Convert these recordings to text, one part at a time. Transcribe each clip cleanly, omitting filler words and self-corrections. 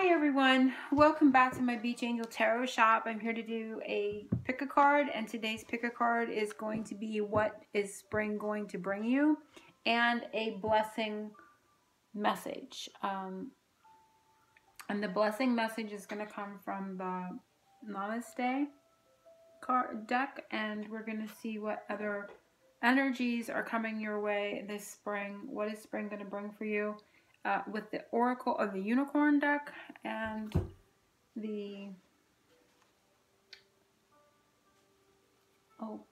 Hi everyone, welcome back to my Beach Angel Tarot shop. I'm here to do a pick a card, and today's pick a card is going to be what is spring going to bring you, and a blessing message. And the blessing message is going to come from the Namaste card deck, and we're going to see what other energies are coming your way this spring. What is spring going to bring for you? With the Oracle of the Unicorn deck and the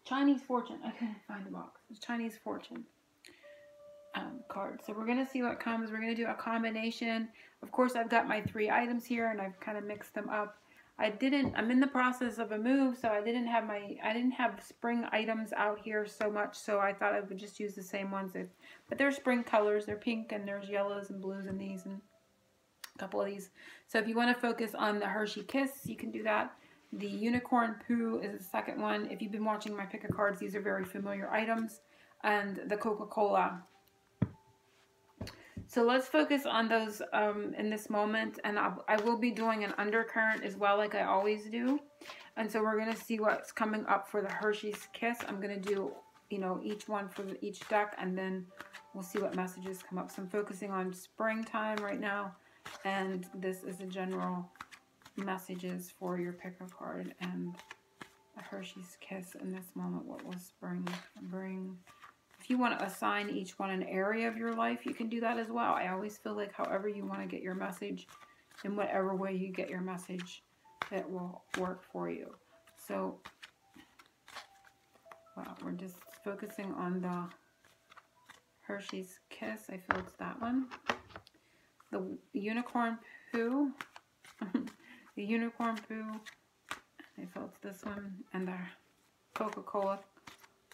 Chinese Fortune. I couldn't find the box. It's Chinese Fortune card. So we're going to see what comes. We're going to do a combination. Of course, I've got my 3 items here and I've kind of mixed them up. I'm in the process of a move, so I didn't have spring items out here so much, so I thought I would just use the same ones. But they're spring colors. They're pink and there's yellows and blues in these and a couple of these. So if you want to focus on the Hershey Kiss, you can do that. The Unicorn Poo is the second one. If you've been watching my pick a cards, these are very familiar items. And the Coca-Cola. So let's focus on those in this moment, and I will be doing an undercurrent as well, like I always do. And so we're going to see what's coming up for the Hershey's Kiss. I'm going to do, each one for each deck, and then we'll see what messages come up. So I'm focusing on springtime right now, and this is the general messages for your pick a card and the Hershey's Kiss in this moment. What will spring bring? If you want to assign each one an area of your life, you can do that as well. I always feel like however you want to get your message, in whatever way you get your message, it will work for you. So, we're just focusing on the Hershey's Kiss. I feel it's that one. The Unicorn Poo. The Unicorn Poo. I feel it's this one. And the Coca-Cola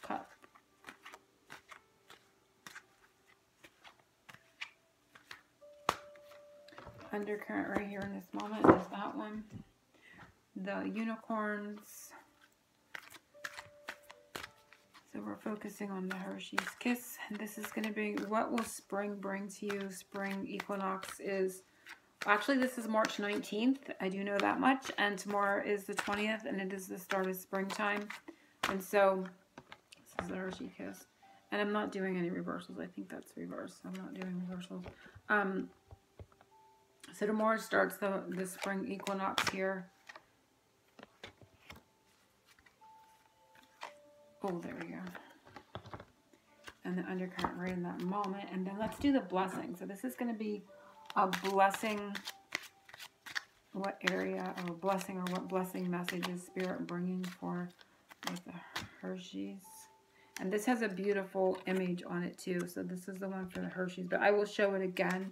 cup. Undercurrent right here in this moment is that one. The unicorns. So we're focusing on the Hershey's Kiss. And this is going to be, what will spring bring to you? Spring equinox is, actually this is March 19th. I do know that much. And tomorrow is the 20th, and it is the start of springtime. And so this is the Hershey Kiss. And I'm not doing any reversals. I think that's reverse. I'm not doing reversals. So tomorrow starts the spring equinox here. Oh, there we go. And the undercurrent right in that moment. And then let's do the blessing. So this is going to be a blessing. What area of a blessing, or what blessing message is Spirit bringing for with the Hershey's? And this has a beautiful image on it too. So this is the one for the Hershey's. But I will show it again.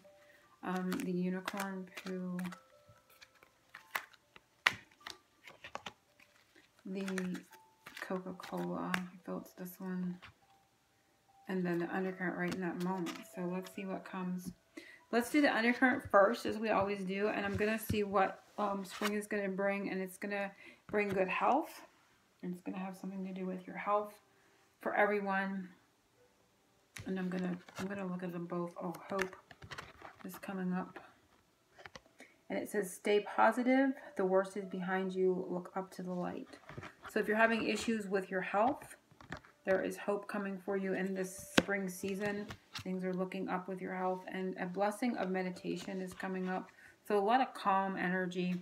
The Unicorn Poo, the Coca-Cola, I feel it's this one, and then the undercurrent right in that moment. So let's see what comes. Let's do the undercurrent first, as we always do, and I'm going to see what spring is going to bring, and it's going to bring good health, and it's going to have something to do with your health for everyone. And I'm going to look at them both. Oh, hope is coming up, and it says stay positive, the worst is behind you, look up to the light. So if you're having issues with your health, there is hope coming for you in this spring season. Things are looking up with your health, and a blessing of meditation is coming up. So a lot of calm energy,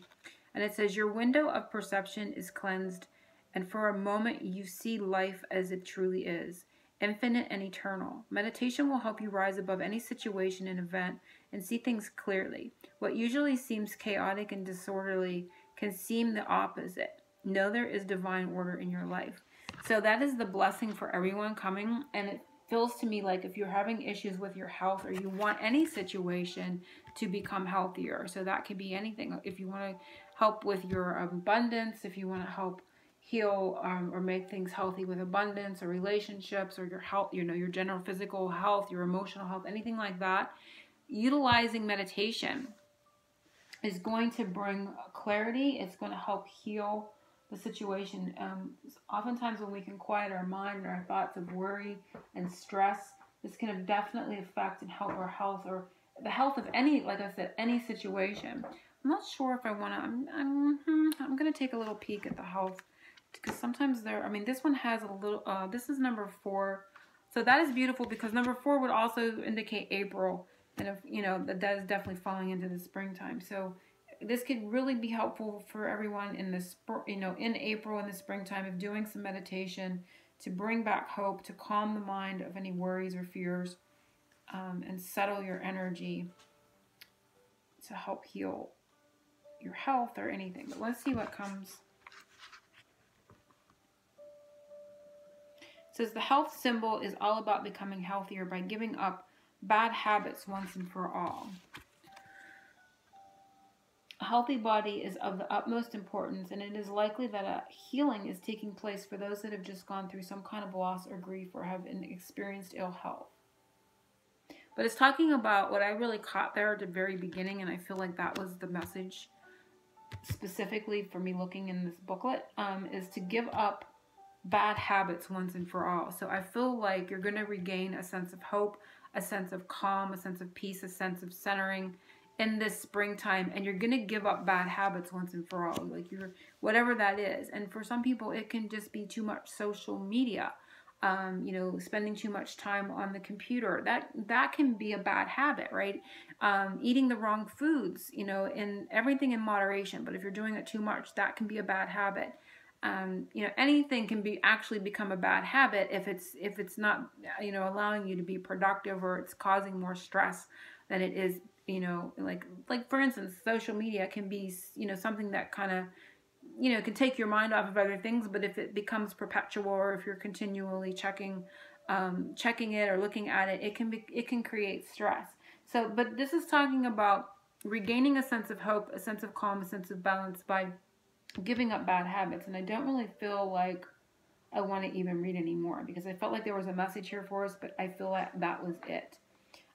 and it says your window of perception is cleansed, and for a moment you see life as it truly is, infinite and eternal. Meditation will help you rise above any situation and event and see things clearly. What usually seems chaotic and disorderly can seem the opposite. Know there is divine order in your life. So that is the blessing for everyone coming. And it feels to me like if you're having issues with your health, or you want any situation to become healthier. So that could be anything. If you want to help with your abundance, if you want to help heal or make things healthy with abundance or relationships, or your health, your general physical health, your emotional health, anything like that, utilizing meditation is going to bring clarity. It's going to help heal the situation. Oftentimes when we can quiet our mind and our thoughts of worry and stress, this can definitely affect and help our health, or the health of any, like I said, any situation. I'm not sure if I want to, I'm going to take a little peek at the health, because sometimes there, I mean, this one has a little, this is number 4. So that is beautiful, because number 4 would also indicate April. And if, you know, that is definitely falling into the springtime. So this could really be helpful for everyone in the, you know, in April, in the springtime, of doing some meditation to bring back hope, to calm the mind of any worries or fears, and settle your energy to help heal your health or anything. But let's see what comes. It says the health symbol is all about becoming healthier by giving up bad habits once and for all. A healthy body is of the utmost importance, and it is likely that a healing is taking place for those that have just gone through some kind of loss or grief or have experienced ill health. But it's talking about what I really caught there at the very beginning, and I feel like that was the message specifically for me looking in this booklet, is to give up bad habits once and for all. So I feel like you're going to regain a sense of hope, a sense of calm, a sense of peace, a sense of centering in this springtime, and you're going to give up bad habits once and for all, like you're, whatever that is. And for some people, it can just be too much social media, you know, spending too much time on the computer. That can be a bad habit, right? Eating the wrong foods, you know, and everything in moderation. But if you're doing it too much, that can be a bad habit. You know, anything can actually become a bad habit if it's not, you know, allowing you to be productive, or it's causing more stress than it is, you know, like for instance, social media can be, you know, something that kind of, you know, can take your mind off of other things. But if it becomes perpetual, or if you're continually checking it or looking at it, it can create stress. So, but this is talking about regaining a sense of hope, a sense of calm, a sense of balance by giving up bad habits. And I don't really feel like I want to even read anymore, because I felt like there was a message here for us, but I feel like that was it.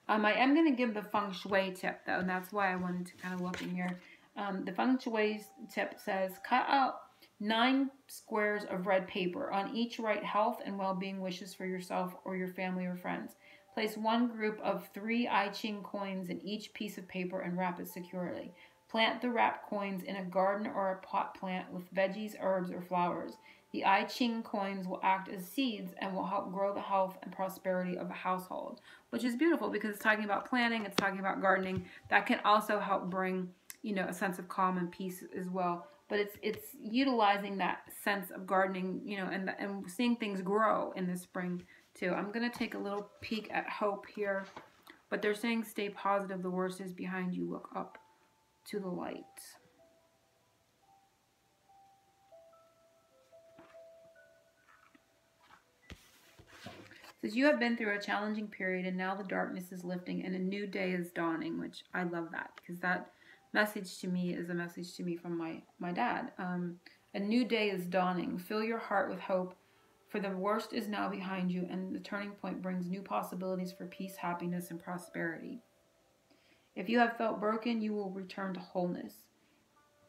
I am going to give the feng shui tip, though, and that's why I wanted to kind of look in here. The feng shui tip says, cut out 9 squares of red paper. On each, write health and well-being wishes for yourself or your family or friends. Place 1 group of 3 I Ching coins in each piece of paper and wrap it securely. Plant the wrapped coins in a garden or a pot plant with veggies, herbs, or flowers. The I Ching coins will act as seeds and will help grow the health and prosperity of a household, which is beautiful, because it's talking about planting, it's talking about gardening. That can also help bring, you know, a sense of calm and peace as well. But it's utilizing that sense of gardening, you know, and seeing things grow in the spring too. I'm going to take a little peek at hope here, but they're saying stay positive. The worst is behind you. Look up to the light. It says you have been through a challenging period, and now the darkness is lifting and a new day is dawning, which I love that, because that message to me is a message to me from my dad. A new day is dawning. Fill your heart with hope, for the worst is now behind you, and the turning point brings new possibilities for peace, happiness, and prosperity. If you have felt broken, you will return to wholeness,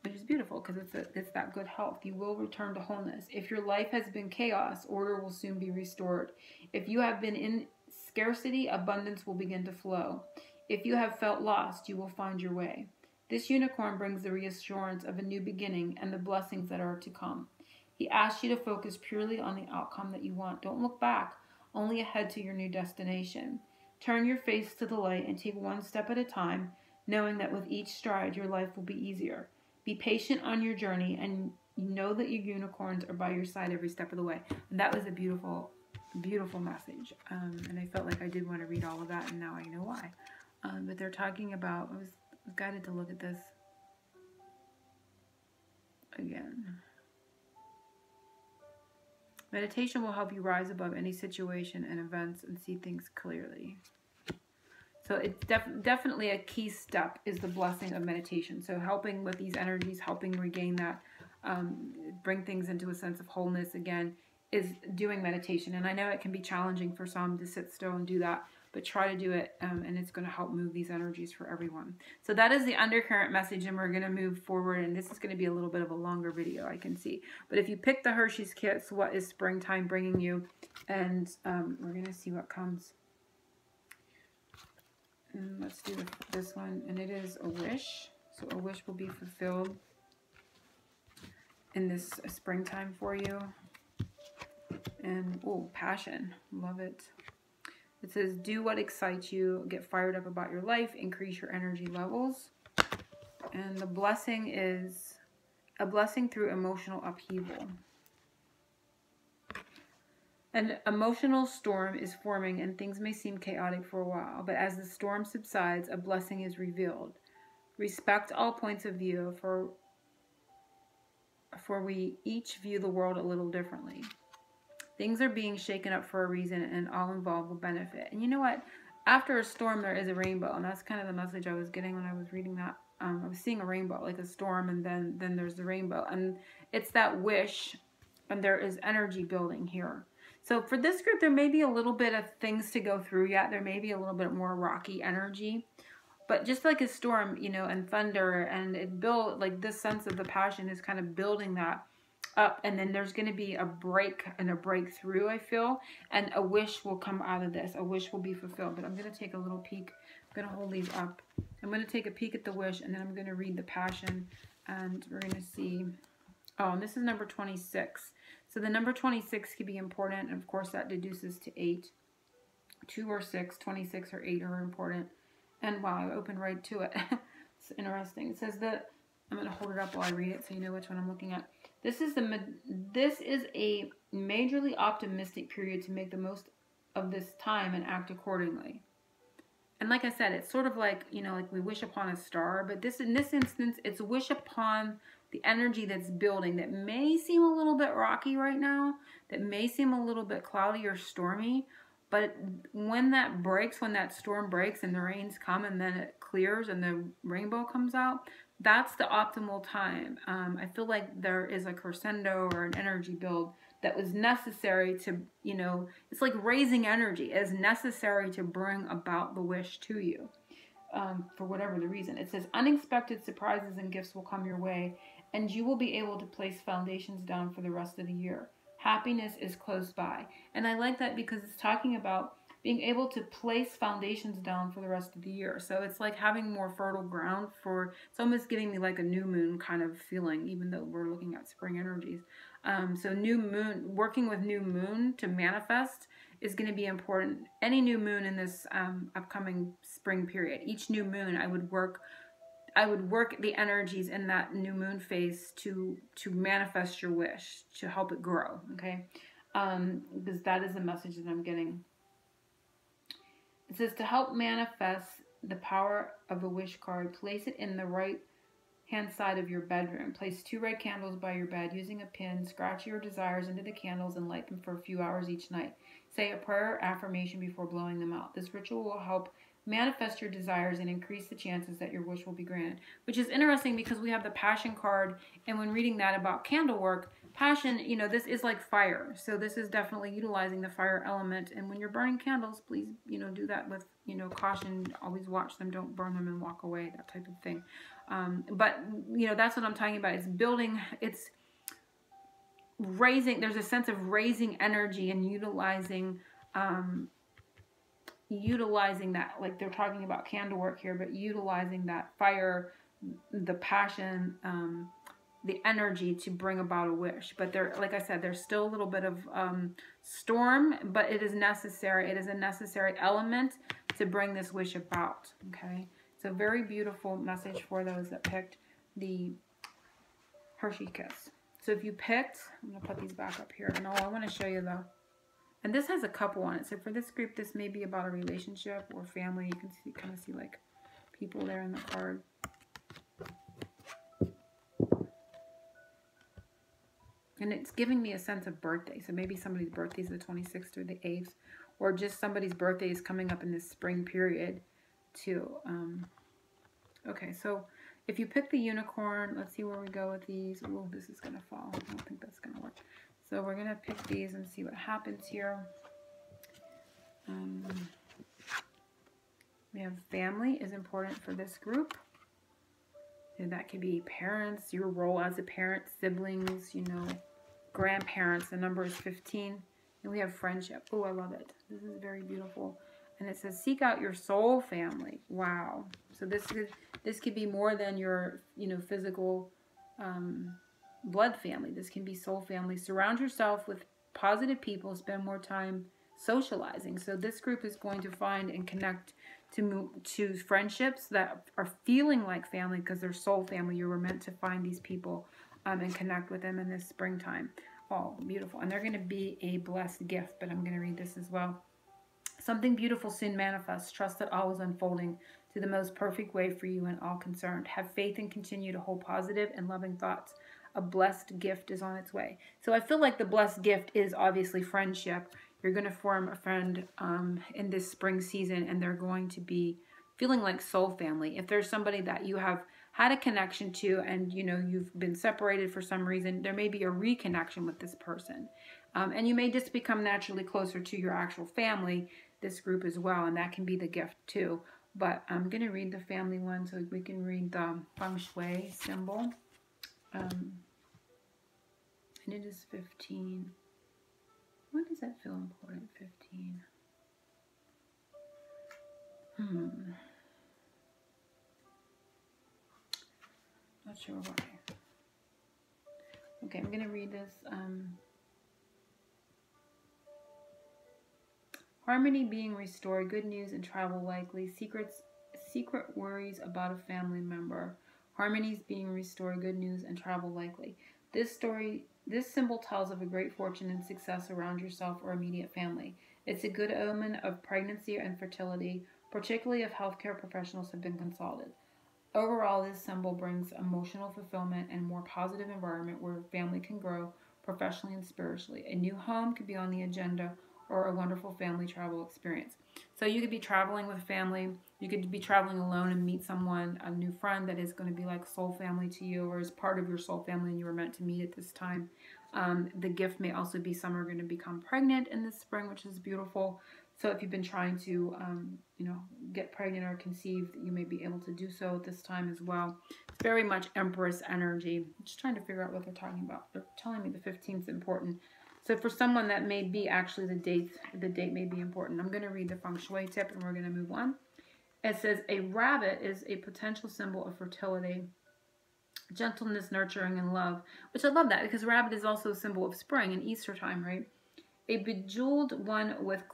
which is beautiful, because it's that good health. You will return to wholeness. If your life has been chaos, order will soon be restored. If you have been in scarcity, abundance will begin to flow. If you have felt lost, you will find your way. This unicorn brings the reassurance of a new beginning and the blessings that are to come. He asks you to focus purely on the outcome that you want. Don't look back, only ahead to your new destination. Turn your face to the light and take 1 step at a time, knowing that with each stride, your life will be easier. Be patient on your journey, and know that your unicorns are by your side every step of the way. And that was a beautiful, beautiful message. And I felt like I did want to read all of that, and now I know why. But they're talking about, I was guided to look at this again. Meditation will help you rise above any situation and events and see things clearly. So it's definitely a key step is the blessing of meditation. So helping with these energies, helping regain that, bring things into a sense of wholeness again, is doing meditation. And I know it can be challenging for some to sit still and do that, but try to do it, and it's going to help move these energies for everyone. So that is the undercurrent message, and we're going to move forward, and this is going to be a little bit of a longer video, I can see. But if you pick the Hershey's Kits, what is springtime bringing you? And we're going to see what comes. And let's do this one, and it is a wish. So a wish will be fulfilled in this springtime for you. And, oh, passion. Love it. It says, do what excites you. Get fired up about your life. Increase your energy levels. And the blessing is a blessing through emotional upheaval. An emotional storm is forming and things may seem chaotic for a while, but as the storm subsides, a blessing is revealed. Respect all points of view, for we each view the world a little differently. Things are being shaken up for a reason, and all involved will benefit. And you know what? After a storm, there is a rainbow, and that's kind of the message I was getting when I was reading that. I was seeing a rainbow, like a storm, and then there's the rainbow. And it's that wish, and there is energy building here. So for this group, there may be a little bit of things to go through yet. There may be a little bit more rocky energy. But just like a storm, you know, and thunder, and it built, like this sense of the passion is kind of building that up, and then there's going to be a break and a breakthrough, I feel, and a wish will come out of this. A wish will be fulfilled. But I'm going to take a little peek. I'm going to hold these up. I'm going to take a peek at the wish, and then I'm going to read the passion, and we're going to see. Oh, and this is number 26. So the number 26 could be important, and of course that deduces to 8. 2 or 6, 26 or 8 are important. And wow, I opened right to it. It's interesting. It says that, I'm going to hold it up while I read it so you know which one I'm looking at. This is a majorly optimistic period to make the most of this time and act accordingly. And like I said, it's sort of like, you know, like we wish upon a star, but in this instance, it's a wish upon the energy that's building that may seem a little bit rocky right now, that may seem a little bit cloudy or stormy, but when that breaks, when that storm breaks and the rains come and then it clears and the rainbow comes out, that's the optimal time. I feel like there is a crescendo or an energy build that was necessary to, you know, it's like raising energy is necessary to bring about the wish to you for whatever the reason. It says unexpected surprises and gifts will come your way and you will be able to place foundations down for the rest of the year. Happiness is close by. And I like that because it's talking about being able to place foundations down for the rest of the year. So it's like having more fertile ground for, it's almost giving me like a new moon kind of feeling, even though we're looking at spring energies. So new moon, working with new moon to manifest is going to be important. Any new moon in this upcoming spring period, each new moon, I would work the energies in that new moon phase to manifest your wish, to help it grow, okay? Because that is the message that I'm getting. It says to help manifest the power of a wish card, place it in the right hand side of your bedroom. Place 2 red candles by your bed using a pin. Scratch your desires into the candles and light them for a few hours each night. Say a prayer or affirmation before blowing them out. This ritual will help manifest your desires and increase the chances that your wish will be granted. Which is interesting because we have the passion card, and when reading that about candle work, passion, you know, this is like fire. So this is definitely utilizing the fire element. And when you're burning candles, please, you know, do that with, you know, caution. Always watch them. Don't burn them and walk away, that type of thing. But, you know, that's what I'm talking about. It's building, it's raising, there's a sense of raising energy and utilizing that, like they're talking about candle work here, but utilizing that fire, the passion, the energy to bring about a wish. But there, like I said, there's still a little bit of storm, but it is necessary. It is a necessary element to bring this wish about, okay? It's a very beautiful message for those that picked the Hershey Kiss. So if you picked, I'm going to put these back up here. And I want to show you though. And this has a couple on it. So for this group, this may be about a relationship or family. You can see, kind of see like people there in the card. And it's giving me a sense of birthday. So maybe somebody's birthday is the 26th or the 8th. Or just somebody's birthday is coming up in this spring period too. Okay, so if you pick the unicorn, let's see where we go with these. Oh, this is going to fall. I don't think that's going to work. So we're going to pick these and see what happens here. We have family is important for this group. And that could be parents, your role as a parent, siblings, you know, grandparents. The number is 15. And we have friendship. Oh, I love it. This is very beautiful. And it says, seek out your soul family. Wow. So this could be more than your, physical blood family. This can be soul family. Surround yourself with positive people. Spend more time socializing. So this group is going to find and connect to friendships that are feeling like family because they're soul family. You were meant to find these people and connect with them in this springtime. Oh, beautiful. And they're going to be a blessed gift, but I'm going to read this as well. Something beautiful soon manifests. Trust that all is unfolding to the most perfect way for you and all concerned. Have faith and continue to hold positive and loving thoughts. A blessed gift is on its way. So I feel like the blessed gift is obviously friendship. You're going to form a friend in this spring season, and they're going to be feeling like soul family. If there's somebody that you have had a connection to and you've been separated for some reason, there may be a reconnection with this person. And you may just become naturally closer to your actual family, this group as well, and that can be the gift too. But I'm going to read the family one so we can read the feng shui symbol. And it is 15. Why does that feel important, 15? Not sure why. Okay, I'm going to read this. Harmony being restored, good news and travel likely, secret worries about a family member. Harmonies being restored, good news and travel likely. This symbol tells of a great fortune and success around yourself or immediate family. It's a good omen of pregnancy and fertility, particularly if healthcare professionals have been consulted. Overall, this symbol brings emotional fulfillment and a more positive environment where family can grow professionally and spiritually. A new home could be on the agenda or a wonderful family travel experience. So you could be traveling with family. You could be traveling alone and meet someone, a new friend that is going to be like soul family to you or is part of your soul family and you were meant to meet at this time. The gift may also be some are going to become pregnant in this spring, which is beautiful. So if you've been trying to, get pregnant or conceive, you may be able to do so at this time as well. It's very much Empress energy. I'm just trying to figure out what they're talking about. They're telling me the 15th is important. So for someone that may be actually the date may be important. I'm going to read the feng shui tip and we're going to move on. It says a rabbit is a potential symbol of fertility, gentleness, nurturing, and love. Which I love that because rabbit is also a symbol of spring and Easter time, right? A bejeweled one with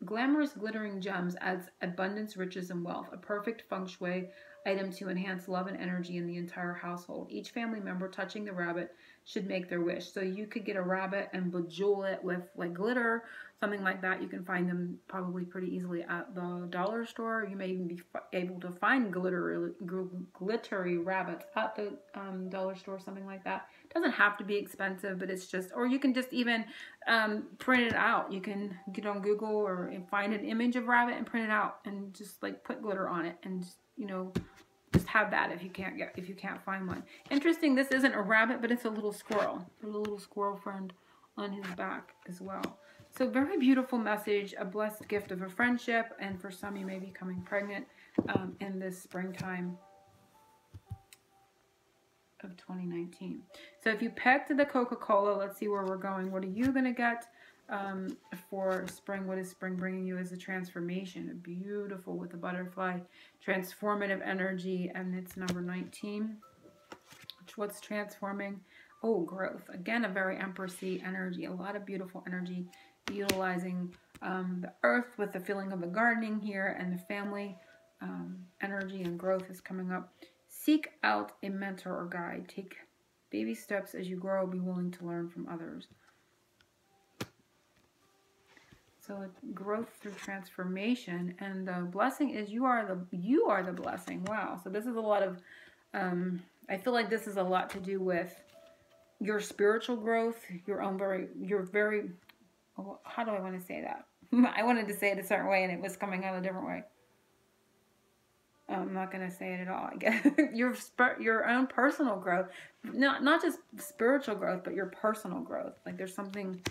glamorous glittering gems adds abundance, riches, and wealth. A perfect feng shui item to enhance love and energy in the entire household. Each family member touching the rabbit should make their wish. So you could get a rabbit and bejewel it with like glitter, something like that. You can find them probably pretty easily at the dollar store. You may even be able to find glittery rabbits at the dollar store, something like that. It doesn't have to be expensive, but it's just, or you can just even print it out. You can get on Google or find an image of rabbit and print it out and just like put glitter on it and just, just have that if you can't find one. Interesting, this isn't a rabbit, but it's a little squirrel. There's a little squirrel friend on his back as well. So very beautiful message, a blessed gift of a friendship, and for some you may be becoming pregnant in this springtime of 2019. So if you picked the Coca-Cola, let's see where we're going. What are you going to get for spring? What is spring bringing you as a transformation? Beautiful with the butterfly, transformative energy, and it's number 19. What's transforming? Oh, growth. Again, a very Empressy energy. A lot of beautiful energy, utilizing the earth with the feeling of the gardening here, and the family energy and growth is coming up. Seek out a mentor or guide. Take baby steps as you grow. Be willing to learn from others. So growth through transformation, and the blessing is you are the blessing. Wow. So this is a lot of I feel like this is a lot to do with your spiritual growth, how do I want to say that? I wanted to say it a certain way and it was coming out a different way. I'm not going to say it at all, I guess. your own personal growth, not just spiritual growth, but your personal growth. Like there's something.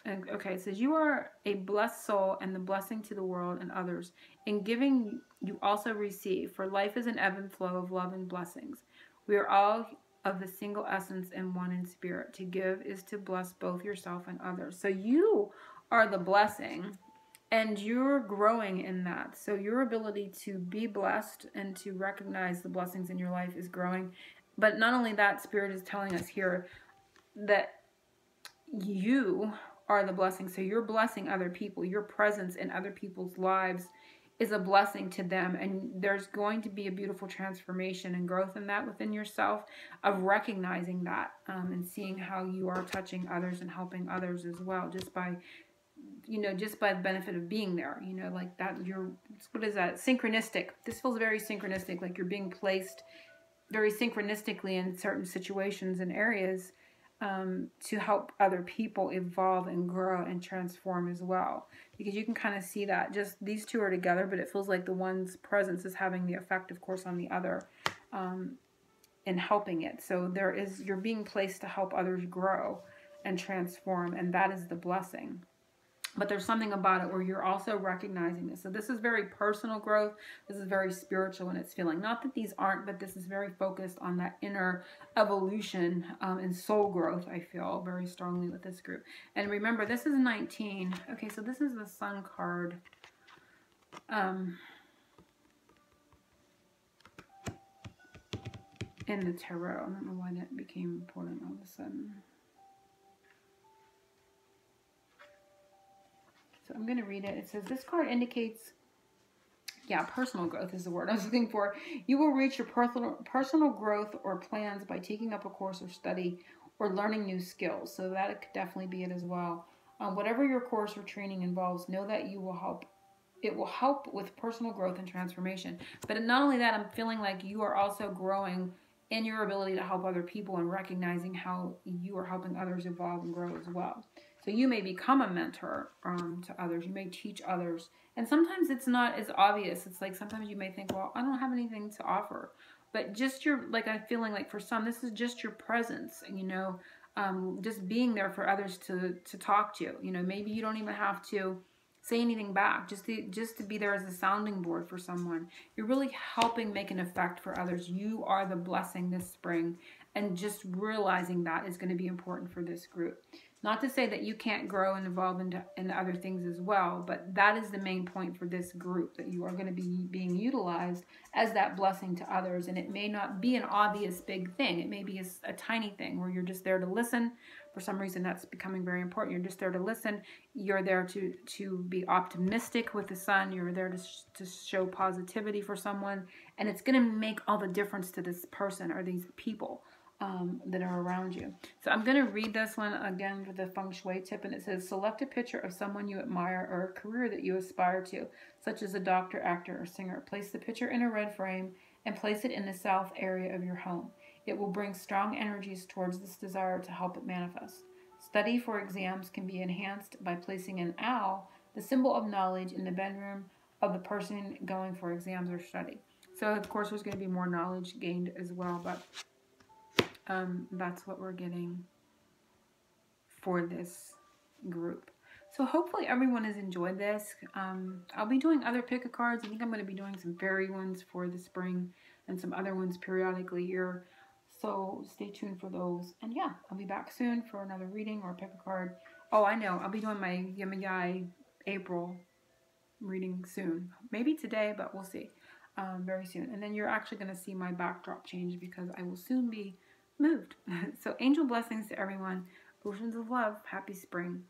Okay, it says you are a blessed soul and the blessing to the world and others. In giving, you also receive, for life is an ebb and flow of love and blessings. We are all of the single essence and one in spirit. To give is to bless both yourself and others. So you are the blessing And you're growing in that. So your ability to be blessed and to recognize the blessings in your life is growing. But not only that, Spirit is telling us here that you are the blessing. So you're blessing other people. Your presence in other people's lives is a blessing to them. And there's going to be a beautiful transformation and growth in that within yourself, of recognizing that, and seeing how you are touching others and helping others as well, just by, just by the benefit of being there, like that. What is that? Synchronistic. This feels very synchronistic, like you're being placed very synchronistically in certain situations and areas, to help other people evolve and grow and transform as well. Because you can kind of see that just these two are together, but it feels like the one's presence is having the effect, of course, on the other, in helping it. So you're being placed to help others grow and transform, and that is the blessing. But there's something about it where you're also recognizing this. So this is very personal growth. This is very spiritual in its feeling. Not that these aren't, but this is very focused on that inner evolution, and soul growth, I feel very strongly with this group. And remember, this is 19. Okay, so this is the Sun card. In the tarot. I don't know why that became important all of a sudden. So I'm going to read it. It says, this card indicates, personal growth is the word I was looking for. You will reach your personal growth or plans by taking up a course or study or learning new skills. So that could definitely be it as well. Whatever your course or training involves, know that it will help with personal growth and transformation. But not only that, I'm feeling like you are also growing in your ability to help other people and recognizing how you are helping others evolve and grow as well. So you may become a mentor, to others. You may teach others. And sometimes it's not as obvious. It's like sometimes you may think, well, I don't have anything to offer. But just I'm feeling like for some, this is just your presence, just being there for others to talk to. Maybe you don't even have to say anything back, just to be there as a sounding board for someone. You're really helping make an effect for others. You are the blessing this spring, and just realizing that is going to be important for this group. Not to say that you can't grow and evolve into other things as well, but that is the main point for this group, that you are going to be being utilized as that blessing to others. And it may not be an obvious big thing. It may be a tiny thing where you're just there to listen. For some reason, that's becoming very important. You're just there to listen. You're there to be optimistic with the sun. You're there to show positivity for someone. And it's going to make all the difference to this person or these people that are around you. So I'm going to read this one again for the feng shui tip, and it says, select a picture of someone you admire or a career that you aspire to, such as a doctor, actor, or singer. Place the picture in a red frame and place it in the south area of your home. It will bring strong energies towards this desire to help it manifest. Study for exams can be enhanced by placing an owl, the symbol of knowledge, in the bedroom of the person going for exams or study. So of course there's going to be more knowledge gained as well, but that's what we're getting for this group. So hopefully everyone has enjoyed this. I'll be doing other pick-a-cards. I think I'm going to be doing some fairy ones for the spring and some other ones periodically here. So stay tuned for those. And yeah, I'll be back soon for another reading or pick-a-card. Oh, I know. I'll be doing my Yamagai April reading soon. Maybe today, but we'll see. Very soon. And then you're actually going to see my backdrop change because I will soon be moved. So angel blessings to everyone. Oceans of love. Happy spring.